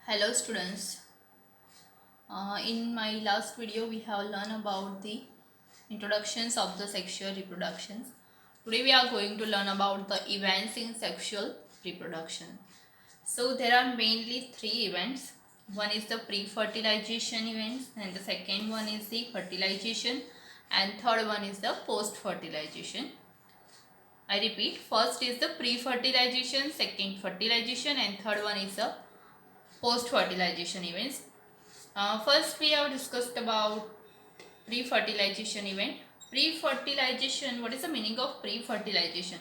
Hello students. In my last video we have learned about the introductions of the sexual reproductions. Today we are going to learn about the events in sexual reproduction. So there are mainly three events. One is the pre-fertilization events, and the second one is the fertilization, and third one is the post-fertilization. I repeat, first is the pre-fertilization, second fertilization, and third one is the post-fertilization events. First we have discussed about pre-fertilization event. Pre-fertilization, what is the meaning of pre-fertilization?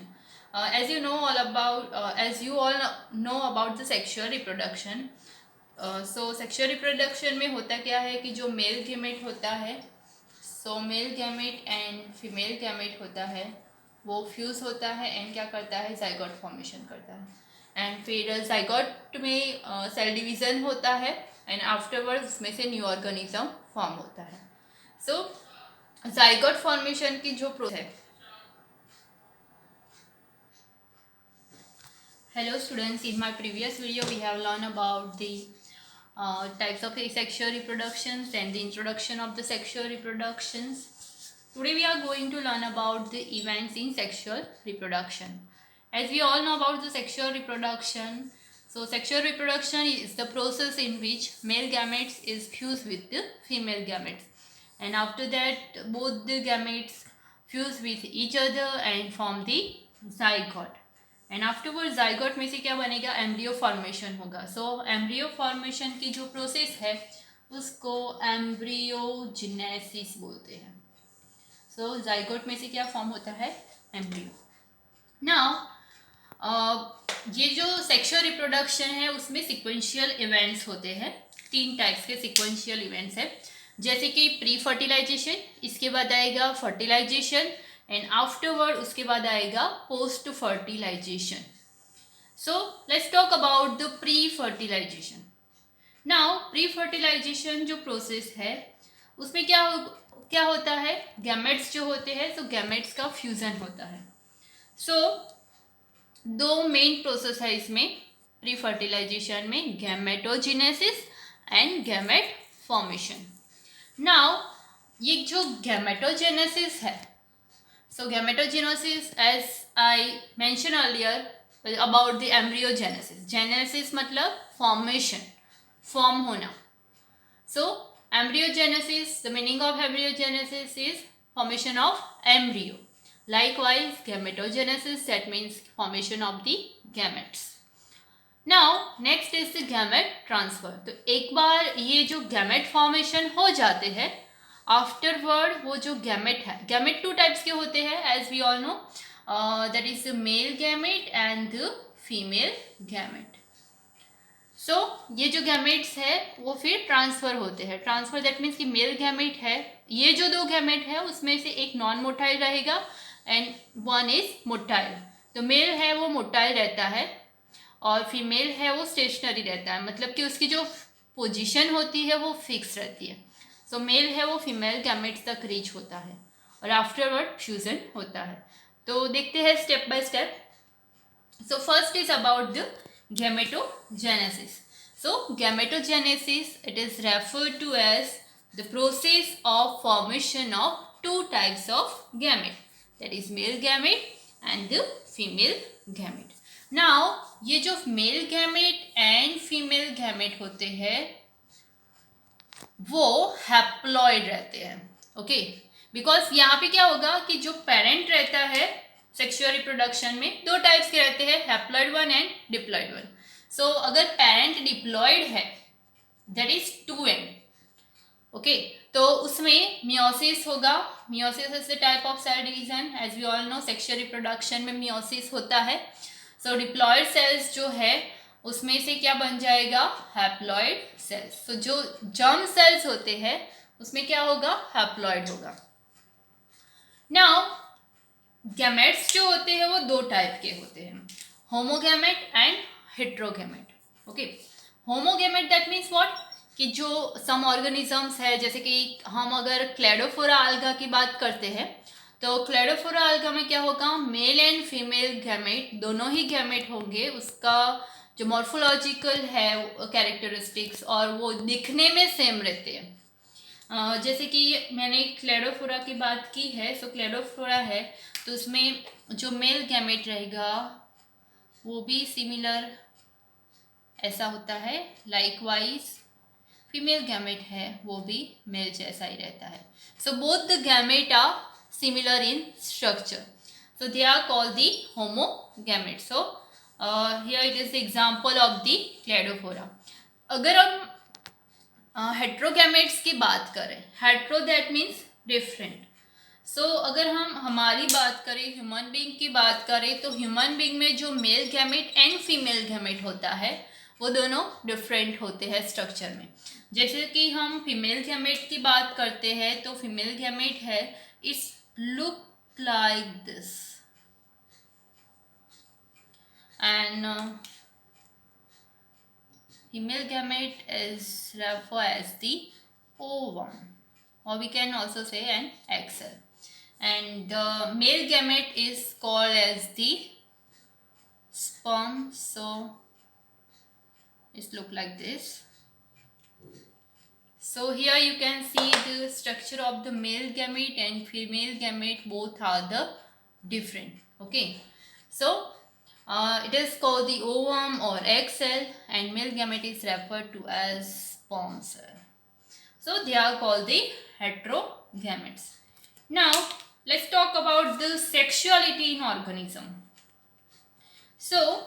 As you all know about the sexual reproduction. So sexual reproduction में होता क्या है कि जो male gamete होता है, so male gamete and female gamete होता है, वो फ्यूज़ होता है एंड क्या करता है, जाइगोट फॉर्मेशन करता है. एंड फिर जाइगोट में सेल डिवीज़न होता है एंड आफ्टरवर्ड उसमें से न्यू ऑर्गेनिज्म फॉर्म होता है. सो जाइगोट फॉर्मेशन की जो प्रोसेस है. Hello students, in my previous video we have learned about the types of asexual reproductions and the introduction of the sexual reproductions. Today we are going to learn about the events in sexual reproduction. As we all know about the sexual reproduction, so sexual reproduction is the process in which male gametes is fused with the female gametes, and after that both the gametes fuse with each other and form the zygote. And afterward zygote में से क्या बनेगा, embryo formation होगा. सो embryo formation की जो process है उसको embryogenesis बोलते हैं. सो जाइगोट में से क्या फॉर्म होता है, एम्ब्रियो. नाउ ये जो सेक्सुअल रिप्रोडक्शन है उसमें सिक्वेंशियल इवेंट्स होते हैं. तीन टाइप्स के सिक्वेंशियल इवेंट्स है, जैसे कि प्री फर्टिलाइजेशन, इसके बाद आएगा फर्टिलाइजेशन एंड आफ्टरवर्ड उसके बाद आएगा post fertilisation. So let's talk about the pre fertilisation. Now pre fertilisation जो प्रोसेस है उसमें क्या होता है, गैमेट्स जो होते हैं, सो गैमेट्स का फ्यूजन होता है. सो दो मेन प्रोसेस है इसमें प्री फर्टिलाइजेशन में, gametogenesis and gamete formation. Now ये जो गैमेटोजेनेसिस है, so gametogenesis, as I mentioned earlier about the embryogenesis. Genesis मतलब formation, form होना. So embryogenesis, the meaning of embryogenesis is formation of embryo. Likewise gametogenesis, that means formation of the gametes. Now next is the gamete transfer. तो एक बार ये जो gamete formation हो जाते हैं, afterward वो जो गैमेट है, गैमेट टू टाइप्स के होते हैं as we all know, that is the male gamete and the female gamete. So ये जो गैमेट्स है वो फिर ट्रांसफ़र होते हैं. ट्रांसफ़र दैट मीन्स कि मेल गैमेट है, ये जो दो गैमेट है उसमें से एक नॉन मोटाइल रहेगा एंड वन इज मोटाइल. तो मेल है वो मोटाइल रहता है और फीमेल है वो स्टेशनरी रहता है, मतलब कि उसकी जो पोजीशन होती है वो फिक्स रहती है. सो मेल है वो फीमेल गैमेट्स तक रीच होता है और आफ्टरवर्ड फ्यूजन होता है. तो देखते हैं step by step. So first is about the gametogenesis. So gametogenesis it is referred to as the process of formation of two types of gamete, that is male gamete and the female gamete. Now ये जो male gamete and female gamete होते हैं वो haploid रहते हैं. Okay, because यहाँ पे क्या होगा कि जो पेरेंट रहता है सेक्सुअल रिप्रोडक्शन में दो टाइप्स के रहते हैं, haploid one and diploid one. So अगर पेरेंट डिप्लॉइड है दैट इज 2n. ओके, तो उसमें मियोसिस होगा. Meiosis is the type of cell division. As we all know sexual reproduction में मियोसिस होता है. सो डिप्लॉइड सेल्स जो है उसमें से क्या बन जाएगा, हैप्लॉइड सेल्स. तो जो जर्म सेल्स होते हैं उसमें क्या होगा, हैप्लॉइड होगा. नाउ गैमेट्स जो होते हैं वो दो टाइप के होते हैं, homogamete and heterogamete. Okay, homogamete that means what, कि जो सम ऑर्गेनिजम्स है, जैसे कि हम अगर क्लेडोफोरा आल्गा की बात करते हैं तो क्लेडोफोरा आल्गा में क्या होगा, मेल एंड फीमेल गैमेट दोनों ही गैमेट होंगे. उसका जो मॉर्फोलॉजिकल है कैरेक्टरिस्टिक्स और वो दिखने में सेम रहते हैं। जैसे कि मैंने क्लेडोफोरा की बात की है, सो क्लेडोफोरा है तो उसमें जो मेल गैमेट रहेगा वो भी सिमिलर ऐसा होता है। लाइकवाइज फीमेल गैमेट है वो भी मेल जैसा ही रहता है। So both the gamete are similar in structure, so they are called the homogamids. So here it is the example of the cladophora. अगर हम हेट्रोगैमेट्स की बात करें, हेट्रो दैट मीन्स डिफरेंट। सो अगर हम हमारी बात करें, ह्यूमन बीइंग की बात करें, तो ह्यूमन बीइंग में जो male gamete and female gamete होता है वो दोनों डिफरेंट होते हैं स्ट्रक्चर में। जैसे कि हम फीमेल गैमेट की बात करते हैं तो फीमेल गैमेट है it's look like this, and female gamete is referred as the ovum, or we can also say an egg cell, and the male gamete is called as the sperm. So it look like this. So here you can see the structure of the male gamete and female gamete, both are the different. Okay, so it is called the ovum or egg cell, and male gamete is referred to as sperm cell. So they are called the heterogametes. Now let's talk about the sexuality in organism. So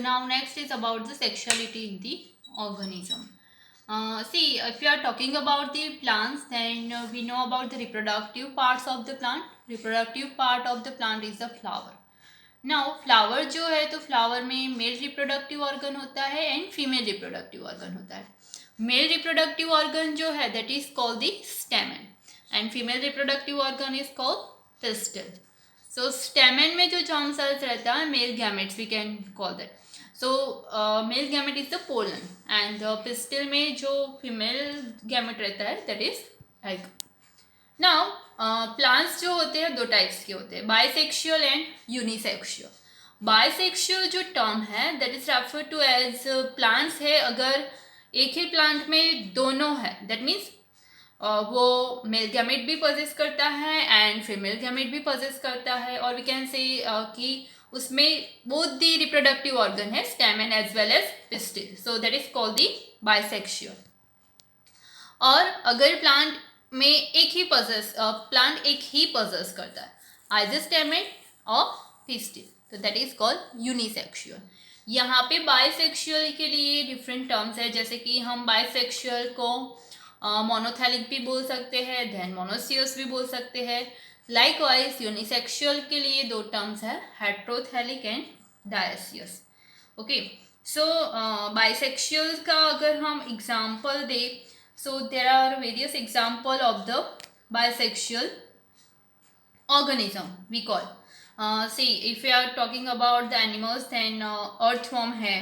now next is about the sexuality in the organism. See, if you are talking about the plants, then we know about the reproductive parts of the plant. Reproductive part of the plant is the flower. Now flower जो है तो flower में male reproductive organ होता है and female reproductive organ होता है. Male reproductive organ जो है that is called the stamen, and female reproductive organ is called pistil. So stamen में जो germ cells रहता है male gametes we can call that. So male gamete is the pollen, and pistil में जो female gamete रहता है that is egg. Now plants जो होते हैं दो टाइप्स के होते हैं, बाइसेक्सुअल एंड यूनिसेक्सुअल. बाइसेक्सुअल जो टर्म है that is refer to as plants है अगर एक ही प्लांट में दोनों है, दैट मीन्स वो मेल गैमेट भी पोजेस करता है एंड फीमेल गैमेट भी पोजेस करता है, और वी कैन से कि उसमें बोथ दी रिप्रोडक्टिव ऑर्गन है stamen as well as pistil, so that is called the bisexual. और अगर प्लांट में प्लांट एक ही पोजेस करता है आइदर स्टेमन और पिस्टिल, तो दैट इज कॉल्ड यूनिसेक्सुअल. यहाँ पे बाइसेक्सुअल के लिए डिफरेंट टर्म्स है, जैसे कि हम बाइसेक्सुअल को मोनोथैलिक भी बोल सकते हैं, देन मोनोसियस भी बोल सकते हैं. लाइकवाइज यूनिसेक्सुअल के लिए दो टर्म्स है, heterothallic and dioecious. Okay, so bisexual का अगर हम एग्जांपल दें, so there are various example of the bisexual organism we call. See if you are talking about the animals, then earthworm है,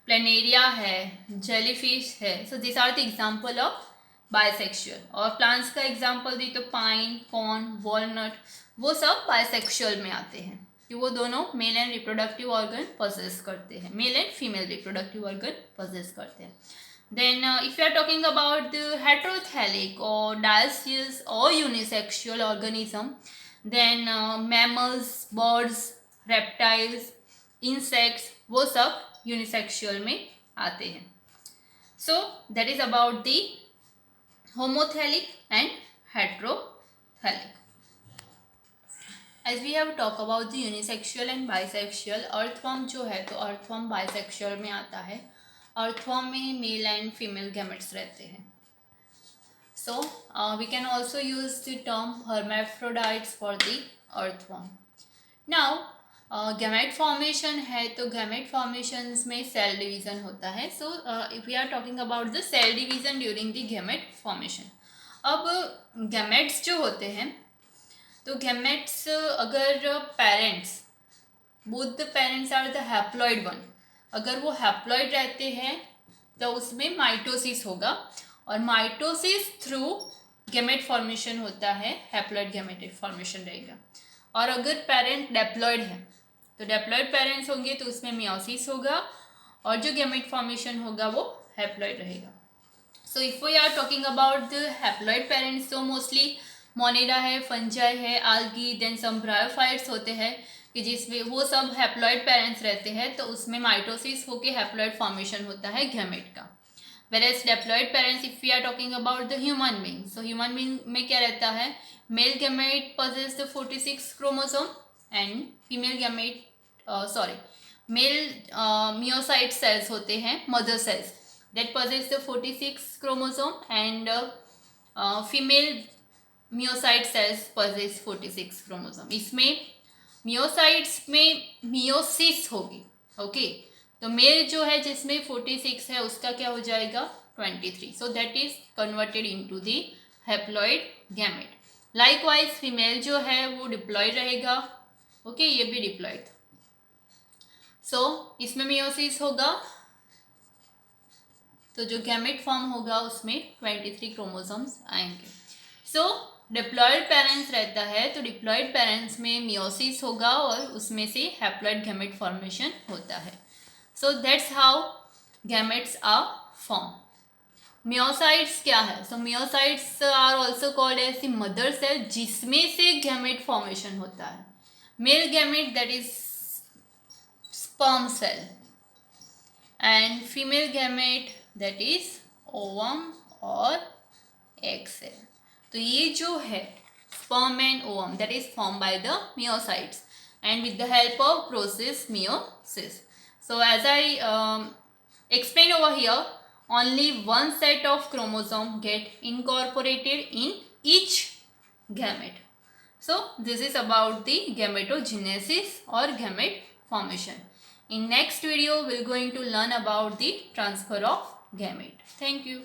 planaria है, जेलीफिश है, so this are the example of bisexual. और plants का example दी तो pine, corn, walnut, वो सब bisexual में आते हैं कि वो दोनों male and reproductive organ possess करते हैं, male and female reproductive organ possess करते हैं. Then if you are talking about the heterothallic और डायसियस और unisexual organism, then mammals, birds, reptiles, insects, वो सब यूनिसेक्सुअल में आते हैं. So that is about the homothallic and heterothalic. As we have talked about the unisexual and bisexual, earthworm जो है तो earthworm bisexual में आता है. earthworm में मेल एंड फीमेल गैमेट्स रहते हैं. So we can also use the term hermaphrodites for the earthworm. Now gamete formation है तो गैमेट फॉर्मेशंस में सेल डिवीज़न होता है. So if we are talking about the cell division during the gamete formation. अब gametes जो होते हैं तो गैमेट्स अगर parents, both the parents are the haploid one, अगर वो हैप्लॉइड रहते हैं तो उसमें माइटोसिस होगा, और माइटोसिस थ्रू गैमेट फॉर्मेशन होता है, हैप्लॉइड गैमेट फॉर्मेशन रहेगा. और अगर पेरेंट डिप्लॉइड है तो डिप्लॉइड पेरेंट्स होंगे तो उसमें मियोसिस होगा और जो गैमेट फॉर्मेशन होगा वो हैप्लॉइड रहेगा. So if we are talking about the haploid parents तो मोस्टली मोनेरा है, फंजाई है, आल्गी, देन सम ब्रायोफाइट्स होते हैं कि जिसमें वो सब हैप्लॉइड पेरेंट्स रहते हैं, तो उसमें माइटोसिस होके हैप्लॉइड फॉर्मेशन होता है गैमेट का. Whereas diploid parents, if we are talking about the human being, so human being में क्या रहता है, male gamete possess the 46 chromosome and female gamete, male myocyte cells होते हैं, mother cells that possess the 46 chromosome and female myocyte cells possess 46 chromosome. इसमें myocytes में meiosis होगी, okay. तो मेल जो है जिसमें 46 है उसका क्या हो जाएगा 23. सो that is converted into the haploid gamete. Likewise female जो है वो डिप्लॉइड रहेगा, ओके, ये भी डिप्लॉइड. सो इसमें मियोसिस होगा तो जो गैमेट फॉर्म होगा उसमें 23 क्रोमोसोम्स आएंगे. सो डिप्लॉइड पेरेंट्स रहता है तो डिप्लॉइड पेरेंट्स में मियोसिस होगा और उसमें से हैप्लॉइड गैमेट फॉर्मेशन होता है. So that's how gametes are formed. Myocytes क्या है? So myocytes are also called as the mother cell जिसमें से gamete formation होता है. Male gamete that is sperm cell and female gamete that is ovum और egg cell. तो ये जो है sperm and ovum that is formed by the myocytes and with the help of process meiosis. So as I explained over here, only one set of chromosome get incorporated in each gamete. So this is about the gametogenesis or gamete formation. In next video, we are going to learn about the transfer of gamete. Thank you.